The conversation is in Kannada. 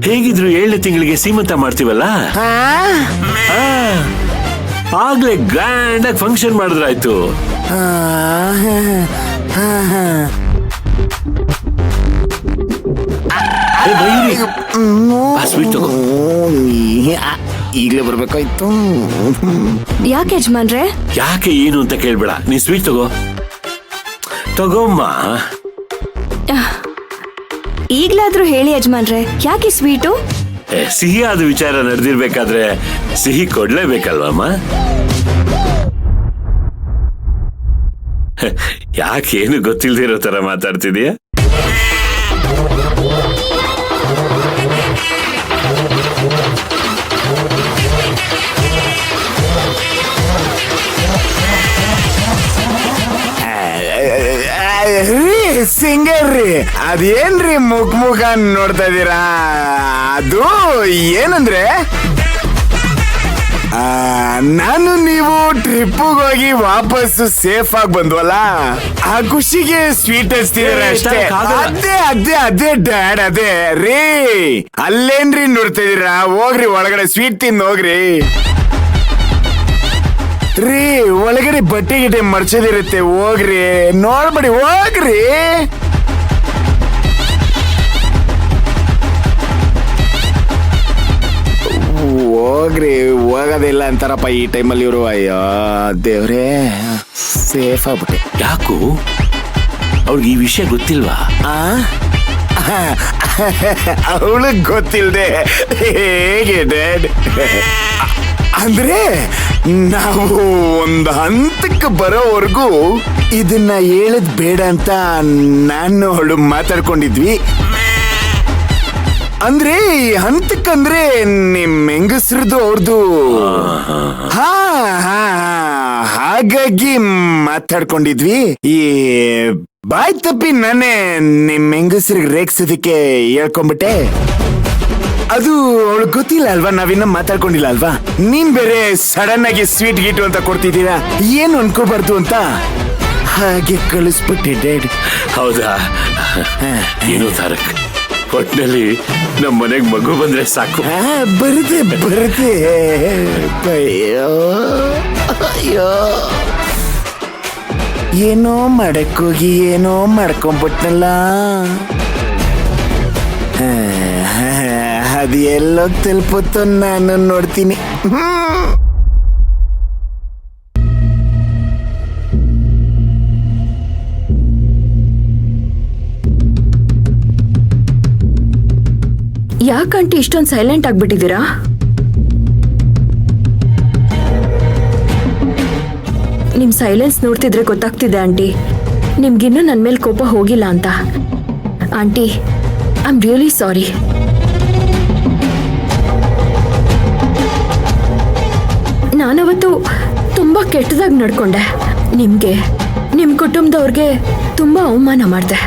ಹೇಗಿದ್ರು 7ನೇ ತಿಂಗಳಿಗೆ ಸೀಮಂತ ಮಾಡ್ತೀವಲ್ಲ, ಆಗ್ಲೇ ಗ್ರ್ಯಾಂಡ್ ಆಗಿ ಫಂಕ್ಷನ್ ಮಾಡಿದ್ರಾಯ್ತು. ಸ್ವೀಟ್ ತಗೋ. ಈಗಲೇ ಬರ್ಬೇಕಾಯ್ತು. ಯಾಕೆ ಯಜಮಾನ್ರೆ? ಯಾಕೆ ಏನು ಅಂತ ಕೇಳ್ಬೇಡ, ನೀ ಸ್ವೀಟ್ ತಗೋಮ್ಮ. ಈಗ್ಲಾದ್ರೂ ಹೇಳಿ ಯಜಮಾನ್ರೆ, ಯಾಕೆ ಸ್ವೀಟು? ಸಿಹಿಯಾದ ವಿಚಾರ ನಡೆದಿರ್ಬೇಕಾದ್ರೆ ಸಿಹಿ ಕೊಡ್ಲೇಬೇಕಲ್ವಮ್ಮ. ಯಾಕೇನು ಗೊತ್ತಿಲ್ದಿರೋ ತರ ಮಾತಾಡ್ತಿದೀಯ? ಸಿಂಗರ್ ರೀ, ಅದೇನ್ರಿ ಮುಖ ನೋಡ್ತಾ ಇದೀರಾ? ಅದು ಏನಂದ್ರೆ, ನಾನು ನೀವು ಟ್ರಿಪ್ಪಿಗೆ ಹೋಗಿ ವಾಪಸ್ ಸೇಫ್ ಆಗಿ ಬಂದ್ವಲ್ಲ, ಆ ಖುಷಿಗೆ ಸ್ವೀಟ್ ಹಚ್ತಿದಾರೆ ಅಷ್ಟೇ. ಅದೇ ಡ್ಯಾಡ್, ಅದೇ ರೀ. ಅಲ್ಲೇನ್ರಿ ನೋಡ್ತಾ ಇದೀರಾ? ಹೋಗ್ರಿ ಒಳಗಡೆ ಸ್ವೀಟ್ ತಿಂದು ಹೋಗ್ರಿ ರೀ. ಒಳಗಡೆ ಬಟ್ಟೆ ಗಿಟ್ಟೆ ಮರ್ಚೋದಿರುತ್ತೆ, ಹೋಗ್ರಿ. ನೋಡ್ಬೇಡಿ, ಹೋಗ್ರಿ. ಹೋಗ್ರಿ, ಹೋಗೋದಿಲ್ಲ ಅಂತಾರಪ್ಪ ಈ ಟೈಮಲ್ಲಿ ಇವರು. ಅಯ್ಯೋ ದೇವ್ರೇ, ಸೇಫ್ ಆಗ್ಬಿಟ್ಟೆ. ಯಾಕೋ ಅವ್ಳಿಗೆ ಈ ವಿಷಯ ಗೊತ್ತಿಲ್ವಾ? ಅವಳಿಗೆ ಗೊತ್ತಿಲ್ದೆ ಹೇಗೆ ಡ್ಯಾಡ್? ಅಂದ್ರೆ ನಾವು ಒಂದು ಹಂತಕ್ಕೆ ಬರೋವರೆಗೂ ಇದನ್ನ ಹೇಳದ್ ಬೇಡ ಅಂತ ನಾನು ಅವಳು ಮಾತಾಡ್ಕೊಂಡಿದ್ವಿ. ಅಂದ್ರೆ ಹಂತಕ್ಕಂದ್ರೆ ನಿಮ್ ಹೆಂಗಸ್ರದ್ದು ಅವ್ರದ್ದು. ಹಾಗಾಗಿ ಮಾತಾಡ್ಕೊಂಡಿದ್ವಿ. ಈ ಬಾಯ್ ತಪ್ಪಿ ನಾನೇ ನಿಮ್ ಹೆಂಗಸ್ರಿಗೆ ರೇಗ್ಸೋದಕ್ಕೆ ಹೇಳ್ಕೊಂಡ್ಬಿಟ್ಟೆ. ಅದು ಅವಳು ಗೊತ್ತಿಲ್ಲ ಅಲ್ವಾ, ನಾವಿನ್ನ ಮಾತಾಡ್ಕೊಂಡಿಲ್ಲ ಅಲ್ವಾ. ನೀನ್ ಬೇರೆ ಸಡನ್ ಆಗಿ ಸ್ವೀಟ್ ಗೀಟು ಅಂತ ಕೊಡ್ತಿದ್ದೀರಾ, ಏನು ಅನ್ಕೋಬಾರ್ದು ಅಂತ ಹಾಗೆ ಕಳಿಸ್ಬಿಟ್ಟೆ ಡ್ಯಾಡ್. ಹೌದಾ? ಏನು ತಾರಕ್, ಒಟ್ನಲ್ಲಿ ನಮ್ಮ ಮನೆಗೆ ಮಗು ಬಂದ್ರೆ ಸಾಕು. ಬರುತ್ತೆ. ಅಯ್ಯೋ ಅಯ್ಯೋ, ಏನೋ ಮಾಡಕ್ಕೋಗಿ ಏನೋ ಮಾಡ್ಕೊಂಡ್ಬಿಟ್ನಲ್ಲ. ಅದು ಎಲ್ಲೋ ತಲುಪುತ್ತೋ ನಾನು ನೋಡ್ತೀನಿ. ಯಾಕಂಟಿ ಇಷ್ಟೊಂದು ಸೈಲೆಂಟ್ ಆಗ್ಬಿಟ್ಟಿದ್ದೀರಾ? ನಿಮ್ ಸೈಲೆನ್ಸ್ ನೋಡ್ತಿದ್ರೆ ಗೊತ್ತಾಗ್ತಿದೆ ಆಂಟಿ, ನಿಮ್ಗಿನ್ನೂ ನನ್ನ ಮೇಲೆ ಕೋಪ ಹೋಗಿಲ್ಲ ಅಂತ. Aunty, I am really sorry. ನಾನವತ್ತು ತುಂಬಾ ಕೆಟ್ಟದಾಗಿ ನಡ್ಕೊಂಡೆ. ನಿಮ್ಗೆ, ನಿಮ್ ಕುಟುಂಬದವ್ರಿಗೆ ತುಂಬಾ ಅವಮಾನ ಮಾಡಿದೆ.